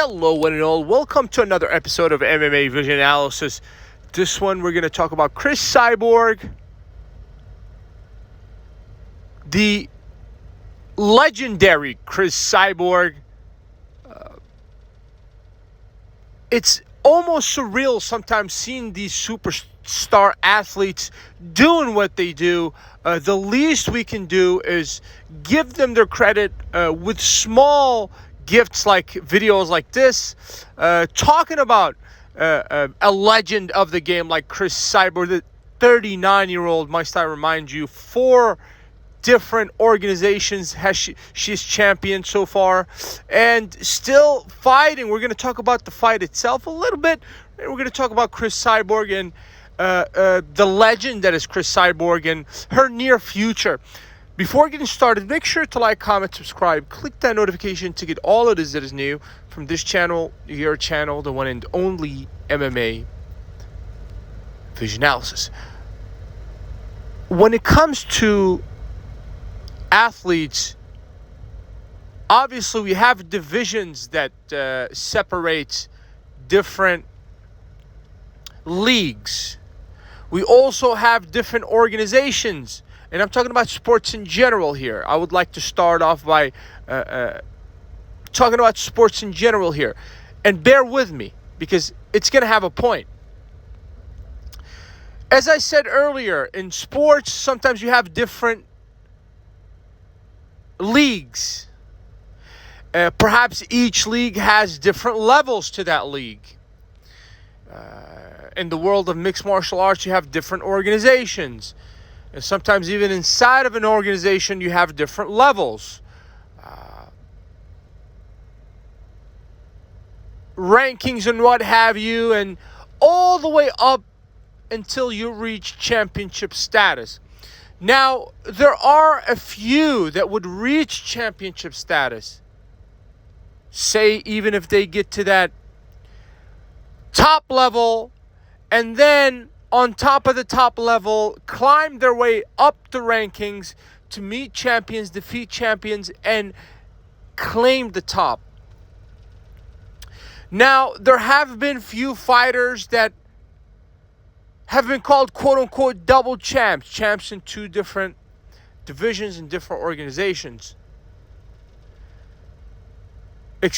Hello, one and all. Welcome to another episode of MMA Vision Analysis. This one, we're going to talk about Cris Cyborg, the legendary Cris Cyborg. It's almost surreal sometimes seeing these superstar athletes doing what they do. The least we can do is give them their credit with small gifts like videos like this, talking about a legend of the game like Cris Cyborg, the 39-year-old, must I remind you, 4 different organizations she's championed so far, and still fighting. We're going to talk about the fight itself a little bit, and we're going to talk about Cris Cyborg and the legend that is Cris Cyborg and her near future. Before getting started, make sure to like, comment, subscribe, click that notification to get all of this that is new from this channel, your channel, the one and only MMA Vision Analysis. When it comes to athletes, obviously we have divisions that separate different leagues. We also have different organizations. And I'm talking about sports in general here. I would like to start off by talking about sports in general here. And bear with me, because it's going to have a point. As I said earlier, in sports, sometimes you have different leagues. Perhaps each league has different levels to that league. In the world of mixed martial arts, you have different organizations. And sometimes even inside of an organization, you have different levels. Rankings and what have you, and all the way up until you reach championship status. Now, there are a few that would reach championship status. Say, even if they get to that top level, and then on top of the top level, climb their way up the rankings to meet champions, defeat champions, and claim the top. Now, there have been few fighters that have been called quote-unquote double champs in 2 different divisions and different organizations. 2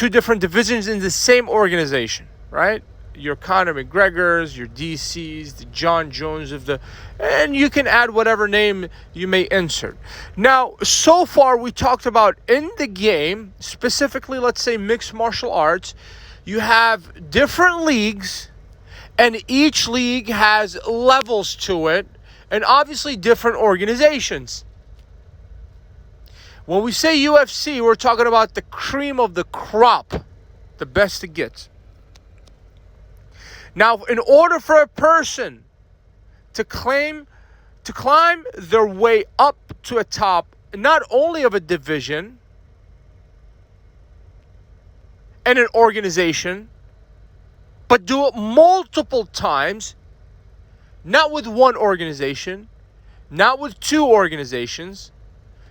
different divisions in the same organization, right? Your Conor McGregors, your DCs, the John Jones and you can add whatever name you may insert. Now, so far we talked about in the game, specifically, let's say mixed martial arts, you have different leagues, and each league has levels to it, and obviously different organizations. When we say UFC, we're talking about the cream of the crop, the best it gets. Now, in order for a person to climb their way up to a top, not only of a division and an organization, but do it multiple times, not with one organization, not with 2 organizations,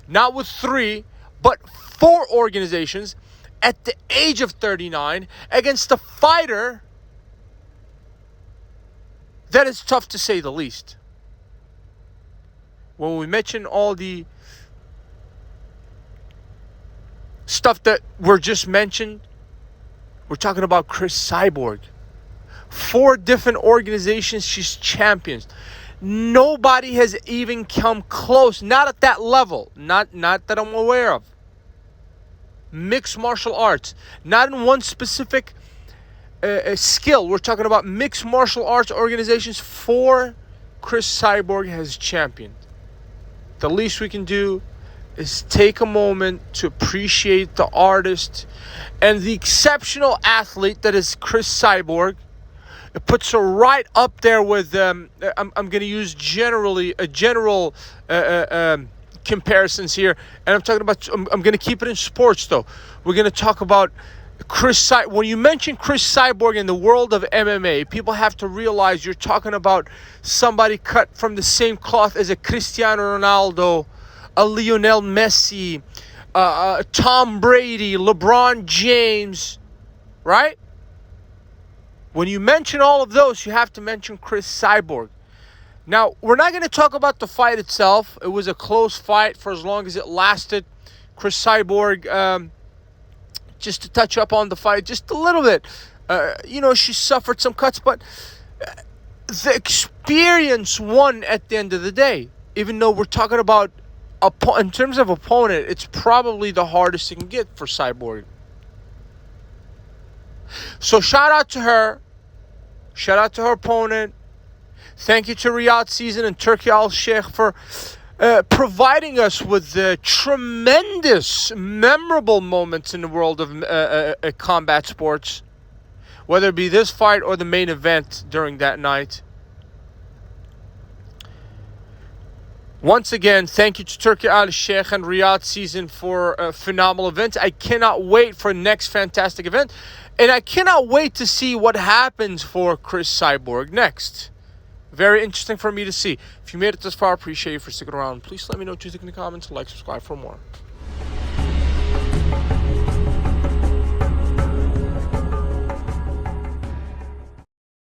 not with 3, but 4 organizations at the age of 39 against a fighter that is tough to say the least. When we mention all the stuff that were just mentioned, we're talking about Cris Cyborg. 4 different organizations she's championed. Nobody has even come close, not at that level, not that I'm aware of. Mixed martial arts, not in one specific skill. We're talking about mixed martial arts organizations. 4 Cris Cyborg has championed. The least we can do is take a moment to appreciate the artist and the exceptional athlete that is Cris Cyborg. It puts her right up there with I'm going to use general comparisons here, and I'm going to keep it in sports though. We're going to talk about when you mention Cris Cyborg in the world of MMA, people have to realize you're talking about somebody cut from the same cloth as a Cristiano Ronaldo, a Lionel Messi, Tom Brady, LeBron James, right? When you mention all of those, you have to mention Cris Cyborg. Now, we're not going to talk about the fight itself. It was a close fight for as long as it lasted. Cris Cyborg, just to touch up on the fight just a little bit. She suffered some cuts, but the experience won at the end of the day. Even though we're talking about, in terms of opponent, it's probably the hardest you can get for Cyborg. So shout out to her. Shout out to her opponent. Thank you to Riyadh Season and Turkey Al Sheikh for providing us with tremendous, memorable moments in the world of combat sports. Whether it be this fight or the main event during that night. Once again, thank you to Turkey Al Sheikh and Riyadh Season for phenomenal events. I cannot wait for the next fantastic event. And I cannot wait to see what happens for Cris Cyborg next. Very interesting for me to see. If you made it this far, I appreciate you for sticking around. Please let me know what you think in the comments. Like, subscribe for more.